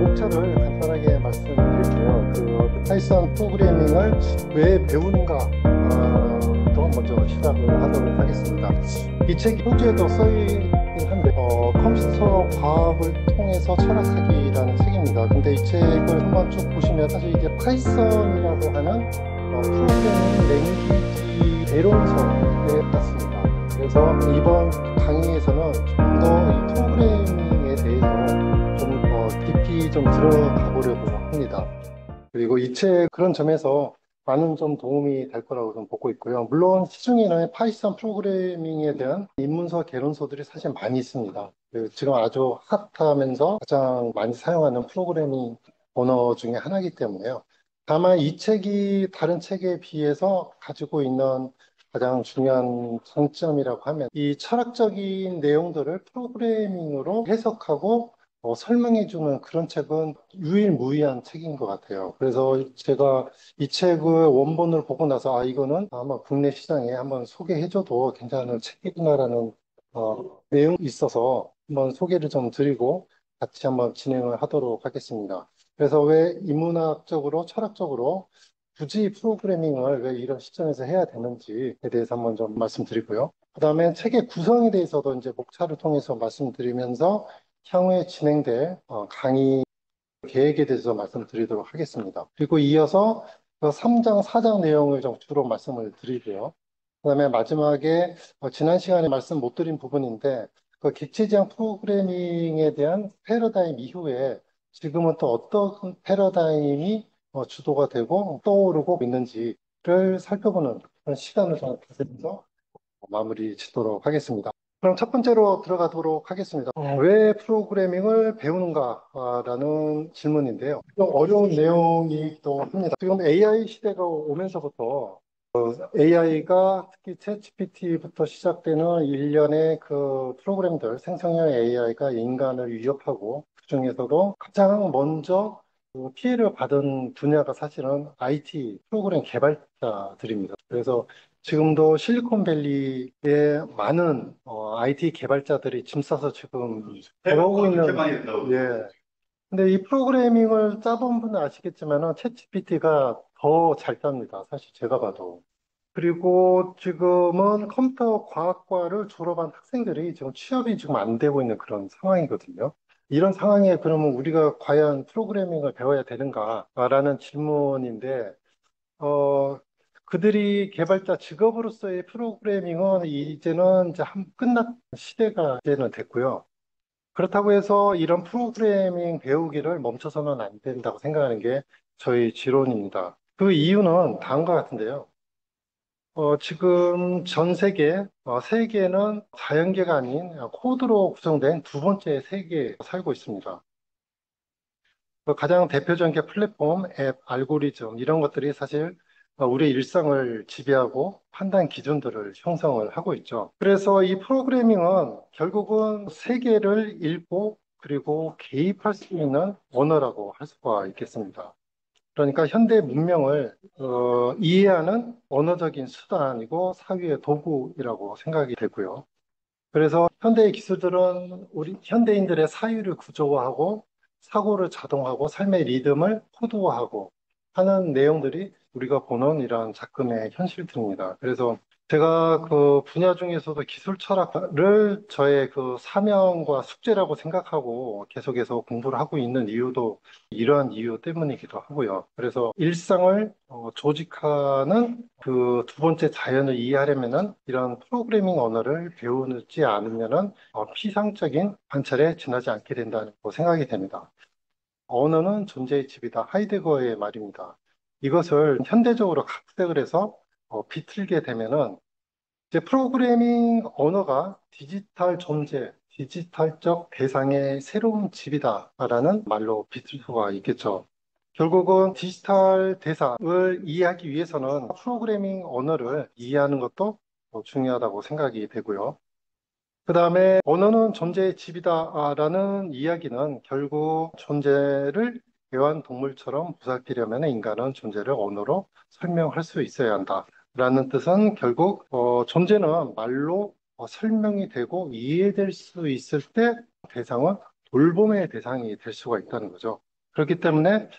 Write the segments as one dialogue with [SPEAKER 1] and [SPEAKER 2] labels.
[SPEAKER 1] 목차를 간단하게 말씀드릴게요. 파이썬 프로그래밍을 왜 배우는가, 또 먼저 시작을 하도록 하겠습니다. 이 책이 호주에도 써있긴 한데, 컴퓨터 과학을 통해서 철학하기라는 책입니다. 근데 이 책을 한번 쭉 보시면 사실 이게 파이썬이라고 하는 프로그래밍 랭귀지 개론서에 같습니다. 그래서 이번 강의에서는 좀 더 이 프로그래밍에 대해서 좀 깊이 좀 들어가 보려고 합니다. 그리고 이 책 그런 점에서 많은 좀 도움이 될 거라고 좀 보고 있고요. 물론 시중에는 파이썬 프로그래밍에 대한 입문서, 개론서들이 사실 많이 있습니다. 지금 아주 핫하면서 가장 많이 사용하는 프로그래밍 언어 중에 하나이기 때문에요. 다만 이 책이 다른 책에 비해서 가지고 있는 가장 중요한 장점이라고 하면 이 철학적인 내용들을 프로그래밍으로 해석하고 설명해주는 그런 책은 유일무이한 책인 것 같아요. 그래서 제가 이 책을 원본을 보고 나서 이거는 아마 국내 시장에 한번 소개해줘도 괜찮은 책이구나라는 내용이 있어서 한번 소개를 좀 드리고 같이 한번 진행을 하도록 하겠습니다. 그래서 왜 인문학적으로, 철학적으로 굳이 프로그래밍을 왜 이런 시점에서 해야 되는지에 대해서 한번 좀 말씀드리고요. 그 다음에 책의 구성에 대해서도 이제 목차를 통해서 말씀드리면서 향후에 진행될 강의 계획에 대해서 말씀드리도록 하겠습니다. 그리고 이어서 그 3장, 4장 내용을 좀 주로 말씀을 드리고요. 그다음에 마지막에 지난 시간에 말씀 못 드린 부분인데 그 객체지향 프로그래밍에 대한 패러다임 이후에 지금은 또 어떤 패러다임이 주도가 되고 떠오르고 있는지를 살펴보는 그런 시간을 좀 가지면서 마무리 짓도록 하겠습니다. 그럼 첫 번째로 들어가도록 하겠습니다. 왜 프로그래밍을 배우는가라는 질문인데요. 좀 어려운 내용이기도 합니다. 지금 AI 시대가 오면서부터 AI가 특히 챗GPT부터 시작되는 일련의 그 프로그램들, 생성형 AI가 인간을 위협하고 그중에서도 가장 먼저 그 피해를 받은 분야가 사실은 IT 프로그램 개발자들입니다. 그래서 지금도 실리콘밸리에 많은 IT 개발자들이 짐 싸서 지금 걸어오고 있는 예. 근데 이 프로그래밍을 짜본 분은 아시겠지만은 챗GPT가 더 잘 짭니다. 사실 제가 봐도. 그리고 지금은 컴퓨터 과학과를 졸업한 학생들이 지금 취업이 지금 안 되고 있는 그런 상황이거든요. 이런 상황에 그러면 우리가 과연 프로그래밍을 배워야 되는가라는 질문인데, 어, 그들이 개발자 직업으로서의 프로그래밍은 이제는 이제 끝난 시대가 이제는 됐고요. 그렇다고 해서 이런 프로그래밍 배우기를 멈춰서는 안 된다고 생각하는 게 저희 지론입니다. 그 이유는 다음과 같은데요. 지금 전 세계, 세계는 자연계가 아닌 코드로 구성된 두 번째 세계에 살고 있습니다. 그 가장 대표적인 게 플랫폼, 앱, 알고리즘, 이런 것들이 사실 우리의 일상을 지배하고 판단 기준들을 형성을 하고 있죠. 그래서 이 프로그래밍은 결국은 세계를 읽고 그리고 개입할 수 있는 언어라고 할 수가 있겠습니다. 그러니까 현대 문명을 이해하는 언어적인 수단이고 사회의 도구이라고 생각이 되고요. 그래서 현대의 기술들은 우리 현대인들의 사유를 구조화하고 사고를 자동화하고 삶의 리듬을 코드화하고 하는 내용들이 우리가 보는 이런 작금의 현실들입니다. 그래서 제가 그 분야 중에서도 기술 철학을 저의 그 사명과 숙제라고 생각하고 계속해서 공부를 하고 있는 이유도 이러한 이유 때문이기도 하고요. 그래서 일상을 조직하는 그 두 번째 자연을 이해하려면은 이런 프로그래밍 언어를 배우지 않으면은 피상적인 관찰에 지나지 않게 된다는 생각이 됩니다. 언어는 존재의 집이다. 하이데거의 말입니다. 이것을 현대적으로 각색을 해서 비틀게 되면은 이제 프로그래밍 언어가 디지털 존재, 디지털적 대상의 새로운 집이다라는 말로 비틀 수가 있겠죠. 결국은 디지털 대상을 이해하기 위해서는 프로그래밍 언어를 이해하는 것도 중요하다고 생각이 되고요. 그 다음에 언어는 존재의 집이다라는 이야기는 결국 존재를 애완동물처럼 보살피려면 인간은 존재를 언어로 설명할 수 있어야 한다라는 뜻은 결국 존재는 말로 설명이 되고 이해될 수 있을 때 대상은 돌봄의 대상이 될 수가 있다는 거죠. 그렇기 때문에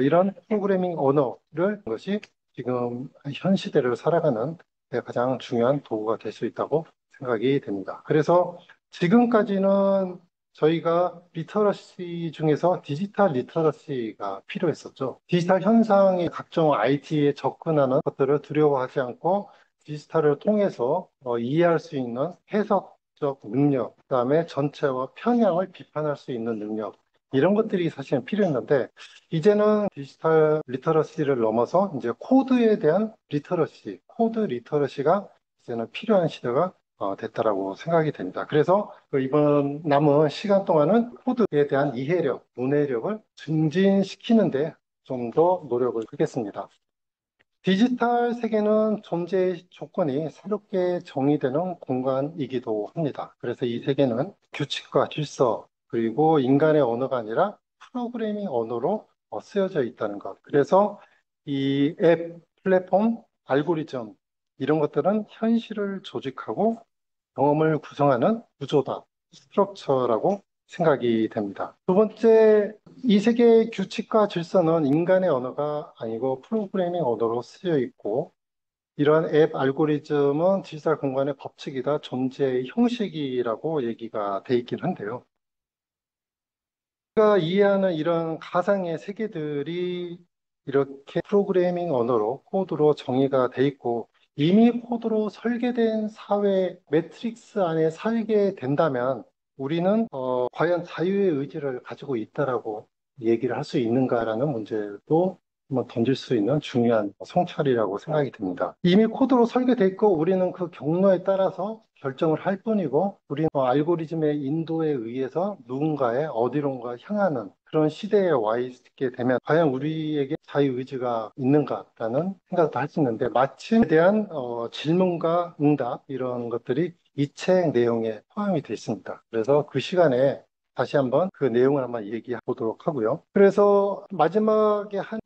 [SPEAKER 1] 이런 프로그래밍 언어를 것이 지금 현 시대를 살아가는 가장 중요한 도구가 될 수 있다고 생각이 됩니다. 그래서 지금까지는 저희가 리터러시 중에서 디지털 리터러시가 필요했었죠. 디지털 현상이 각종 IT에 접근하는 것들을 두려워하지 않고 디지털을 통해서 이해할 수 있는 해석적 능력, 그다음에 전체와 편향을 비판할 수 있는 능력, 이런 것들이 사실은 필요했는데, 이제는 디지털 리터러시를 넘어서 이제 코드에 대한 리터러시, 코드 리터러시가 이제는 필요한 시대가 됐다라고 생각이 됩니다. 그래서 그 이번 남은 시간 동안은 코드에 대한 이해력, 문해력을 증진시키는데 좀 더 노력을 하겠습니다. 디지털 세계는 존재 조건이 새롭게 정의되는 공간이기도 합니다. 그래서 이 세계는 규칙과 질서, 그리고 인간의 언어가 아니라 프로그래밍 언어로 쓰여져 있다는 것. 그래서 이 앱, 플랫폼, 알고리즘, 이런 것들은 현실을 조직하고 경험을 구성하는 구조다, 스트럭처라고 생각이 됩니다. 두 번째, 이 세계의 규칙과 질서는 인간의 언어가 아니고 프로그래밍 언어로 쓰여 있고, 이러한 앱 알고리즘은 디지털 공간의 법칙이다, 존재의 형식이라고 얘기가 돼 있긴 한데요. 우리가 이해하는 이런 가상의 세계들이 이렇게 프로그래밍 언어로, 코드로 정의가 돼 있고, 이미 코드로 설계된 사회 매트릭스 안에 살게 된다면 우리는 과연 자유의 의지를 가지고 있다라고 얘기를 할 수 있는가라는 문제도 한번 던질 수 있는 중요한 성찰이라고 생각이 듭니다. 이미 코드로 설계돼 있고 우리는 그 경로에 따라서 결정을 할 뿐이고, 우리는 알고리즘의 인도에 의해서 누군가의 어디론가 향하는 그런 시대에 와 있게 되면 과연 우리에게 자유의지가 있는가라는 생각도 할 수 있는데, 마침에 대한 질문과 응답, 이런 것들이 이 책 내용에 포함이 되어 있습니다. 그래서 그 시간에 다시 한번 그 내용을 한번 얘기해 보도록 하고요. 그래서 마지막에 한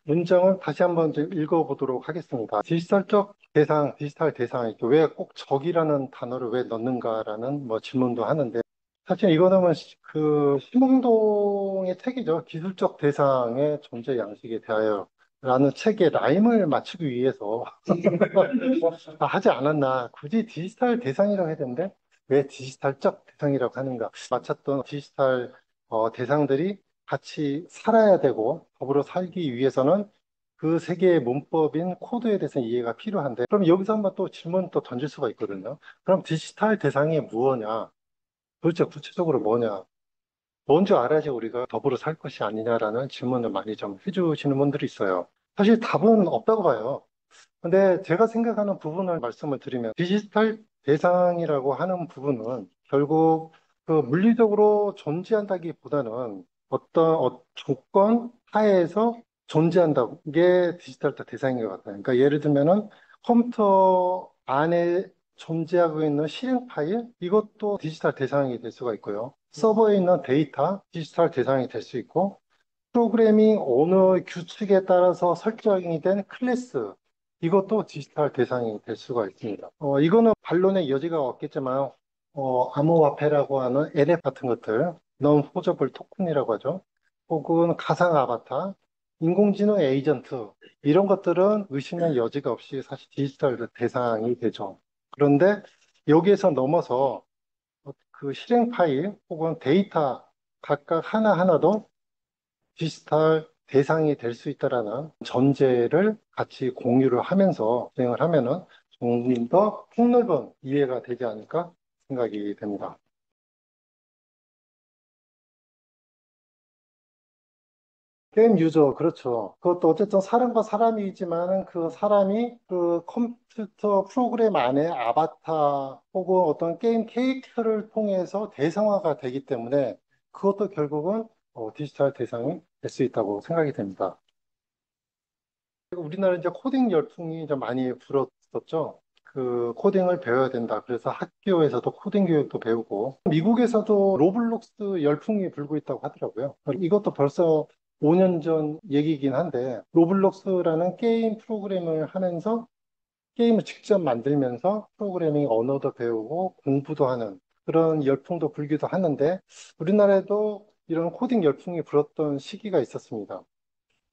[SPEAKER 1] 문장을 다시 한번 좀 읽어보도록 하겠습니다. 디지털적 대상, 디지털 대상, 왜 꼭 적이라는 단어를 왜 넣는가라는 뭐 질문도 하는데, 사실 이거는 그 심흥동의 책이죠. 기술적 대상의 존재 양식에 대하여 라는 책에 라임을 맞추기 위해서 하지 않았나. 굳이 디지털 대상이라고 해야 되는데 왜 디지털적 대상이라고 하는가. 맞췄던 디지털 대상들이 같이 살아야 되고 더불어 살기 위해서는 그 세계의 문법인 코드에 대해서 이해가 필요한데, 그럼 여기서 한번 또 질문 또 던질 수가 있거든요. 그럼 디지털 대상이 무엇냐? 도대체 구체적으로 뭐냐? 뭔 줄 알아야지 우리가 더불어 살 것이 아니냐라는 질문을 많이 좀 해주시는 분들이 있어요. 사실 답은 없다고 봐요. 근데 제가 생각하는 부분을 말씀을 드리면, 디지털 대상이라고 하는 부분은 결국 그 물리적으로 존재한다기보다는 어떤 조건 하에서 존재한다는 게 디지털 대상인 것 같아요. 그러니까 예를 들면은 컴퓨터 안에 존재하고 있는 실행 파일, 이것도 디지털 대상이 될 수가 있고요. 서버에 있는 데이터, 디지털 대상이 될 수 있고, 프로그래밍 언어 규칙에 따라서 설정이 된 클래스, 이것도 디지털 대상이 될 수가 있습니다. 이거는 반론의 여지가 없겠지만, 암호화폐라고 하는 NF 같은 것들, non 포저블 토큰이라고 하죠. 혹은 가상 아바타, 인공지능 에이전트, 이런 것들은 의심의 여지가 없이 사실 디지털 대상이 되죠. 그런데 여기에서 넘어서 그 실행 파일 혹은 데이터 각각 하나하나도 디지털 대상이 될 수 있다라는 전제를 같이 공유를 하면서 진행을 하면은 좀 더 폭넓은 이해가 되지 않을까 생각이 됩니다. 게임 유저, 그렇죠. 그것도 어쨌든 사람과 사람이지만은 그 사람이 그 컴퓨터 프로그램 안에 아바타 혹은 어떤 게임 캐릭터를 통해서 대상화가 되기 때문에 그것도 결국은 디지털 대상이 될 수 있다고 생각이 됩니다. 우리나라 이제 코딩 열풍이 좀 많이 불었었죠. 그 코딩을 배워야 된다. 그래서 학교에서도 코딩 교육도 배우고, 미국에서도 로블록스 열풍이 불고 있다고 하더라고요. 이것도 벌써 5년 전 얘기이긴 한데, 로블록스라는 게임 프로그램을 하면서 게임을 직접 만들면서 프로그래밍 언어도 배우고 공부도 하는 그런 열풍도 불기도 하는데, 우리나라에도 이런 코딩 열풍이 불었던 시기가 있었습니다.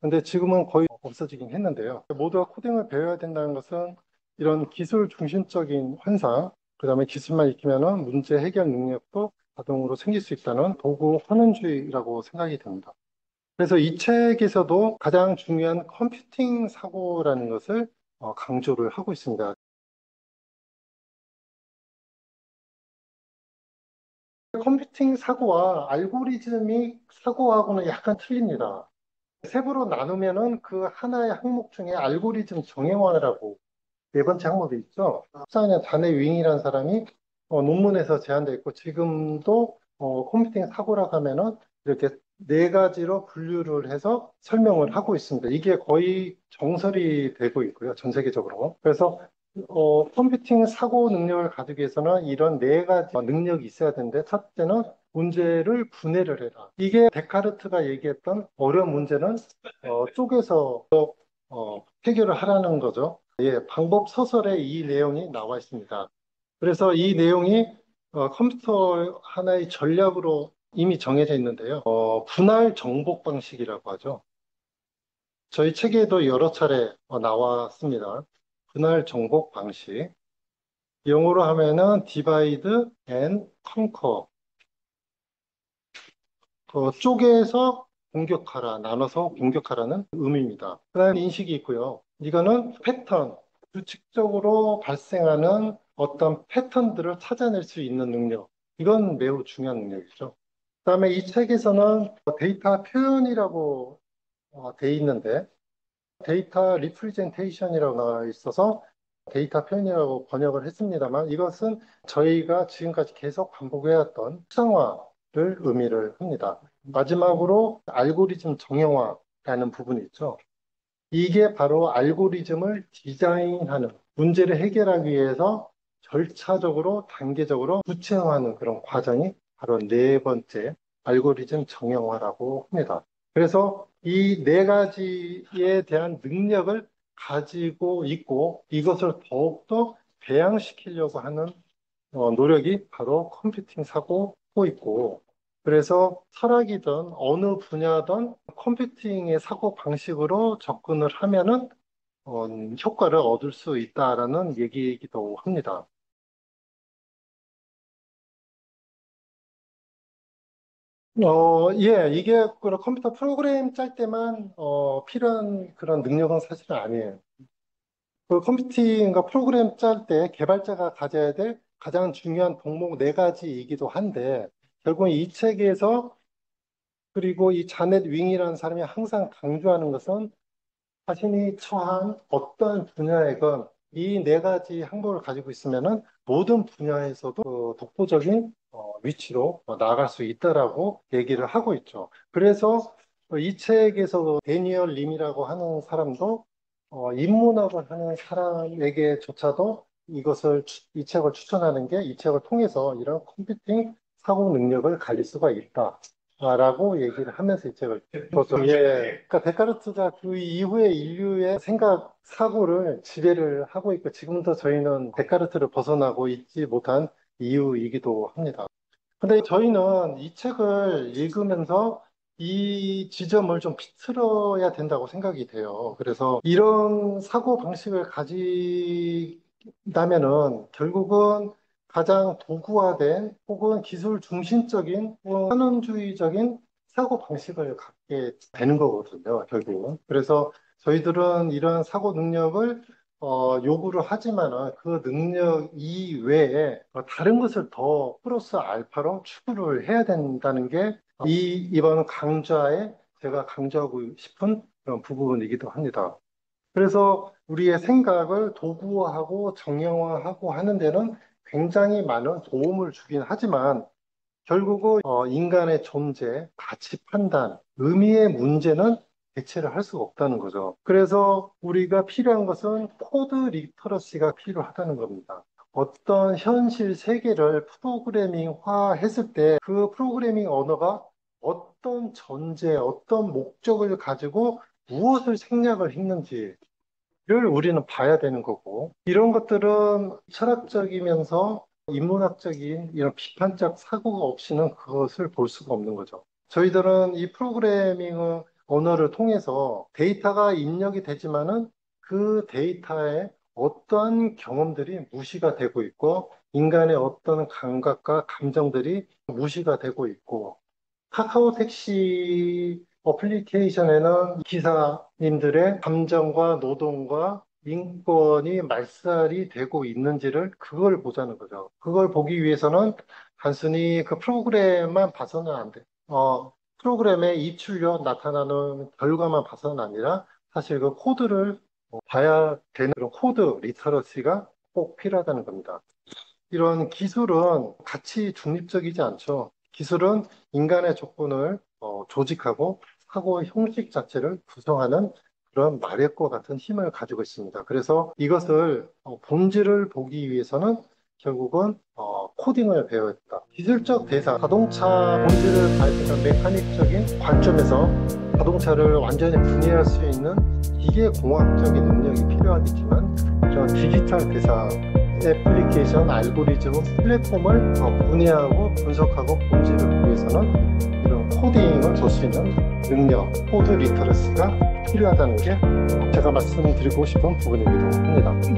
[SPEAKER 1] 근데 지금은 거의 없어지긴 했는데요. 모두가 코딩을 배워야 된다는 것은 이런 기술 중심적인 환상, 그 다음에 기술만 익히면은 문제 해결 능력도 자동으로 생길 수 있다는 도구 환원주의라고 생각이 됩니다. 그래서 이 책에서도 가장 중요한 컴퓨팅 사고라는 것을 강조를 하고 있습니다. 컴퓨팅 사고와 알고리즘이 사고하고는 약간 틀립니다. 세부로 나누면은 그 하나의 항목 중에 알고리즘 정형화라고 네 번째 항목이 있죠. 14년 잔해 윙이라는 사람이 논문에서 제안돼 있고 지금도 컴퓨팅 사고라고 하면은 이렇게 네 가지로 분류를 해서 설명을 하고 있습니다. 이게 거의 정설이 되고 있고요. 전 세계적으로. 그래서 컴퓨팅 사고 능력을 가지기 위해서는 이런 네 가지 능력이 있어야 되는데 첫째는 문제를 분해를 해라. 이게 데카르트가 얘기했던 어려운 문제는 쪼개서 해결을 하라는 거죠. 예, 방법 서설에 이 내용이 나와 있습니다. 그래서 이 내용이 컴퓨터 하나의 전략으로 이미 정해져 있는데요. 분할 정복 방식이라고 하죠. 저희 책에도 여러 차례 나왔습니다. 분할 정복 방식. 영어로 하면은 divide and conquer. 쪼개서 공격하라, 나눠서 공격하라는 의미입니다. 그다음 인식이 있고요. 이거는 패턴, 규칙적으로 발생하는 어떤 패턴들을 찾아낼 수 있는 능력. 이건 매우 중요한 능력이죠. 그다음에 이 책에서는 데이터 표현이라고 돼 있는데 데이터 리프레젠테이션이라고 나와 있어서 데이터 표현이라고 번역을 했습니다만 이것은 저희가 지금까지 계속 반복해왔던 추상화를 의미를 합니다. 마지막으로 알고리즘 정형화라는 부분이 있죠. 이게 바로 알고리즘을 디자인하는 문제를 해결하기 위해서 절차적으로 단계적으로 구체화하는 그런 과정이 바로 네 번째 알고리즘 정형화라고 합니다. 그래서 이 네 가지에 대한 능력을 가지고 있고 이것을 더욱더 배양시키려고 하는 노력이 바로 컴퓨팅 사고고 있고 그래서 철학이든 어느 분야든 컴퓨팅의 사고 방식으로 접근을 하면은 효과를 얻을 수 있다라는 얘기이기도 합니다. 예, 이게 그 컴퓨터 프로그램 짤 때만 필요한 그런 능력은 사실은 아니에요. 그 컴퓨팅과 프로그램 짤 때 개발자가 가져야 될 가장 중요한 덕목 네 가지이기도 한데 결국 이 책에서 그리고 이 자넷 윙이라는 사람이 항상 강조하는 것은 자신이 처한 어떤 분야이건 이 네 가지 항목을 가지고 있으면은 모든 분야에서도 독보적인 위치로 나아갈 수 있다라고 얘기를 하고 있죠. 그래서 이 책에서 데니얼 림이라고 하는 사람도 인문학을 하는 사람에게조차도 이 책을 추천하는 게 이 책을 통해서 이런 컴퓨팅 사고 능력을 가질 수가 있다. 라고 얘기를 하면서 이 책을 썼죠. 예. 그러니까 데카르트가 그 이후에 인류의 생각, 사고를 지배를 하고 있고 지금도 저희는 데카르트를 벗어나고 있지 못한 이유이기도 합니다. 근데 저희는 이 책을 읽으면서 이 지점을 좀 비틀어야 된다고 생각이 돼요. 그래서 이런 사고 방식을 가진다면은 결국은 가장 도구화된 혹은 기술 중심적인 혹은 산업주의적인 사고 방식을 갖게 되는 거거든요, 결국은. 그래서 저희들은 이런 사고 능력을 요구를 하지만은 그 능력 이외에 다른 것을 더 플러스 알파로 추구를 해야 된다는 게 이번 강좌에 제가 강조하고 싶은 그런 부분이기도 합니다. 그래서 우리의 생각을 도구화하고 정형화하고 하는 데는 굉장히 많은 도움을 주긴 하지만 결국은 인간의 존재, 가치 판단, 의미의 문제는 대체를 할 수가 없다는 거죠. 그래서 우리가 필요한 것은 코드 리터러시가 필요하다는 겁니다. 어떤 현실 세계를 프로그래밍화 했을 때 그 프로그래밍 언어가 어떤 전제, 어떤 목적을 가지고 무엇을 생략을 했는지를 우리는 봐야 되는 거고, 이런 것들은 철학적이면서 인문학적인 이런 비판적 사고가 없이는 그것을 볼 수가 없는 거죠. 저희들은 이 프로그래밍 언어를 통해서 데이터가 입력이 되지만은 그 데이터에 어떠한 경험들이 무시가 되고 있고 인간의 어떤 감각과 감정들이 무시가 되고 있고 카카오 택시 어플리케이션에는 기사님들의 감정과 노동과 인권이 말살이 되고 있는지를 그걸 보자는 거죠. 그걸 보기 위해서는 단순히 그 프로그램만 봐서는 안 돼. 프로그램의 입출력 나타나는 결과만 봐서는 아니라 사실 그 코드를 봐야 되는 그런 코드 리터러시가 꼭 필요하다는 겁니다. 이런 기술은 가치 중립적이지 않죠. 기술은 인간의 조건을 조직하고 사고 형식 자체를 구성하는 그런 마력과 같은 힘을 가지고 있습니다. 그래서 이것을 본질을 보기 위해서는 결국은 코딩을 배워야 했다. 기술적 대상, 자동차 본질을 밝히는 메카닉적인 관점에서 자동차를 완전히 분해할 수 있는 기계 공학적인 능력이 필요하겠지만 이런 디지털 대상 애플리케이션, 알고리즘, 플랫폼을 분해하고 분석하고 본질을 보기 위해서는 이런 코딩을 줄 수 있는 능력, 코드 리터러시가 필요하다는 게 제가 말씀드리고 싶은 부분이기도 합니다.